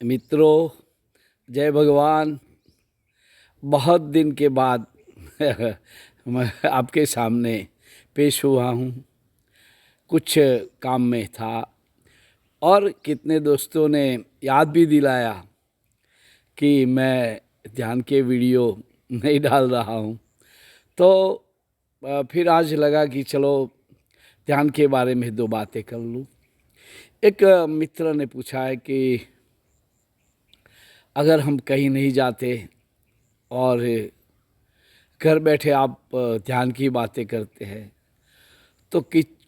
मित्रों, जय भगवान। बहुत दिन के बाद मैं आपके सामने पेश हुआ हूँ। कुछ काम में था और कितने दोस्तों ने याद भी दिलाया कि मैं ध्यान के वीडियो नहीं डाल रहा हूँ। तो फिर आज लगा कि चलो ध्यान के बारे में दो बातें कर लूँ। एक मित्र ने पूछा है कि अगर हम कहीं नहीं जाते और घर बैठे आप ध्यान की बातें करते हैं तो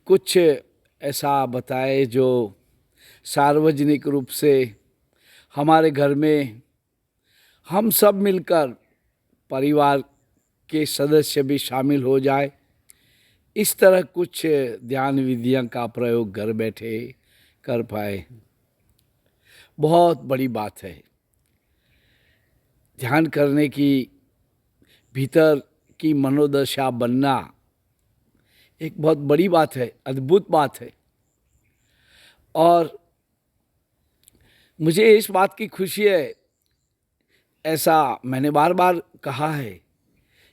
कुछ ऐसा बताए जो सार्वजनिक रूप से हमारे घर में हम सब मिलकर परिवार के सदस्य भी शामिल हो जाए। इस तरह कुछ ध्यान विधियों का प्रयोग घर बैठे कर पाए। बहुत बड़ी बात है। ध्यान करने की भीतर की मनोदशा बनना एक बहुत बड़ी बात है, अद्भुत बात है। और मुझे इस बात की खुशी है, ऐसा मैंने बार बार कहा है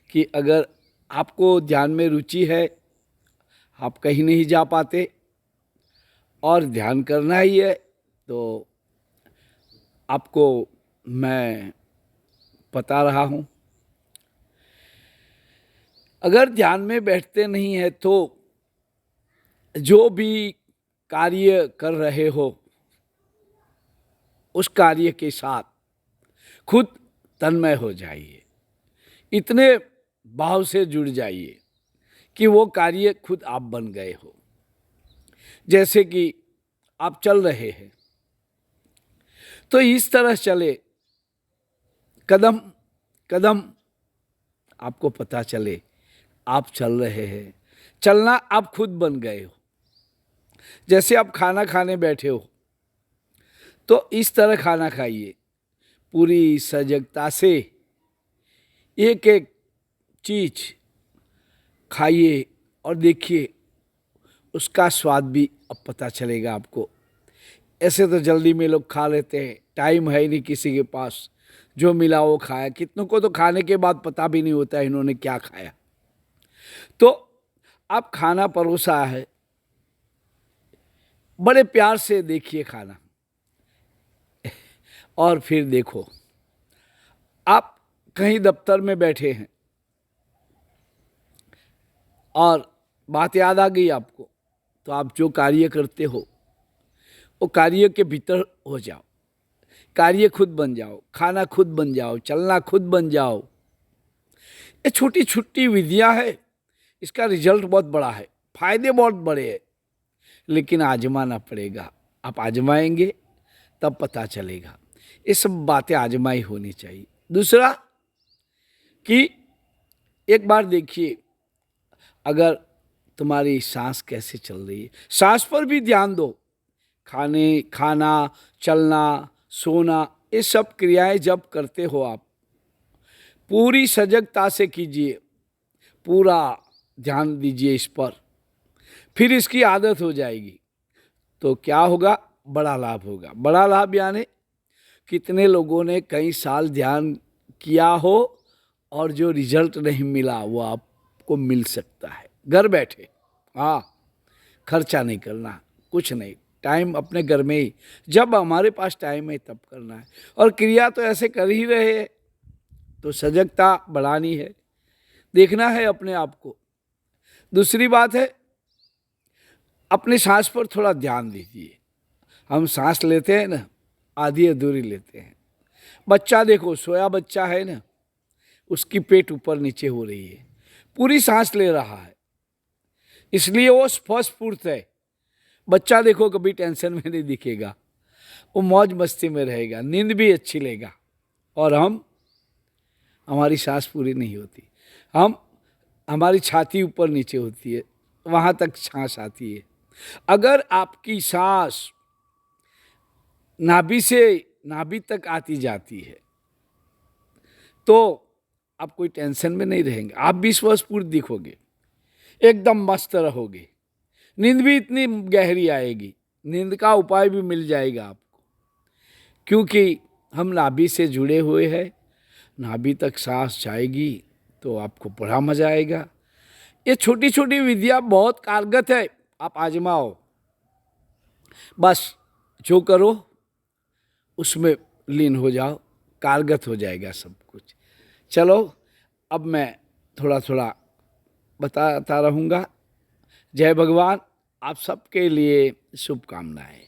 कि अगर आपको ध्यान में रुचि है, आप कहीं नहीं जा पाते और ध्यान करना ही है, तो आपको मैं बता रहा हूँ। अगर ध्यान में बैठते नहीं हैं तो जो भी कार्य कर रहे हो उस कार्य के साथ खुद तन्मय हो जाइए। इतने भाव से जुड़ जाइए कि वो कार्य खुद आप बन गए हो। जैसे कि आप चल रहे हैं तो इस तरह चले, कदम कदम आपको पता चले आप चल रहे हैं। चलना आप खुद बन गए हो। जैसे आप खाना खाने बैठे हो तो इस तरह खाना खाइए, पूरी सजगता से एक एक चीज खाइए और देखिए उसका स्वाद भी अब पता चलेगा आपको। ऐसे तो जल्दी में लोग खा लेते हैं, टाइम है ही नहीं किसी के पास, जो मिला वो खाया। कितनों को तो खाने के बाद पता भी नहीं होता इन्होंने क्या खाया। तो आप खाना परोसा है, बड़े प्यार से देखिए खाना और फिर देखो आप कहीं दफ्तर में बैठे हैं और बात याद आ गई आपको, तो आप जो कार्य करते हो वो कार्य के भीतर हो जाओ। कार्य खुद बन जाओ, खाना खुद बन जाओ, चलना खुद बन जाओ। ये छोटी छोटी विधियां है, इसका रिजल्ट बहुत बड़ा है, फायदे बहुत बड़े हैं, लेकिन आजमाना पड़ेगा। आप आजमाएंगे तब पता चलेगा। ये सब बातें आजमाई होनी चाहिए। दूसरा कि एक बार देखिए अगर तुम्हारी सांस कैसे चल रही है, सांस पर भी ध्यान दो। खाना, चलना, सोना, ये सब क्रियाएं जब करते हो आप पूरी सजगता से कीजिए, पूरा ध्यान दीजिए इस पर। फिर इसकी आदत हो जाएगी तो क्या होगा, बड़ा लाभ होगा। बड़ा लाभ यानी कितने लोगों ने कई साल ध्यान किया हो और जो रिजल्ट नहीं मिला वो आपको मिल सकता है घर बैठे। हाँ, खर्चा नहीं करना, कुछ नहीं, टाइम अपने घर में ही, जब हमारे पास टाइम है तब करना है। और क्रिया तो ऐसे कर ही रहे हैं तो सजगता बढ़ानी है, देखना है अपने आप को। दूसरी बात है, अपने सांस पर थोड़ा ध्यान दीजिए। हम सांस लेते हैं ना, आधी अधूरी लेते हैं। बच्चा देखो, सोया बच्चा है ना, उसकी पेट ऊपर नीचे हो रही है, पूरी सांस ले रहा है, इसलिए वो स्फूर्त है। बच्चा देखो कभी टेंशन में नहीं दिखेगा, वो मौज मस्ती में रहेगा, नींद भी अच्छी लेगा। और हमारी सांस पूरी नहीं होती, हमारी छाती ऊपर नीचे होती है, वहाँ तक सांस आती है। अगर आपकी सांस नाभि से नाभि तक आती जाती है तो आप कोई टेंशन में नहीं रहेंगे, आप भी स्वस्थ दिखोगे, एकदम मस्त रहोगे। नींद भी इतनी गहरी आएगी, नींद का उपाय भी मिल जाएगा आपको। क्योंकि हम नाभि से जुड़े हुए हैं। नाभि तक सांस जाएगी तो आपको बड़ा मजा आएगा। ये छोटी छोटी विधियाँ बहुत कारगर है, आप आजमाओ। बस जो करो उसमें लीन हो जाओ, कारगर हो जाएगा सब कुछ। चलो अब मैं थोड़ा थोड़ा बताता रहूँगा। जय भगवान, आप सबके लिए शुभकामनाएं।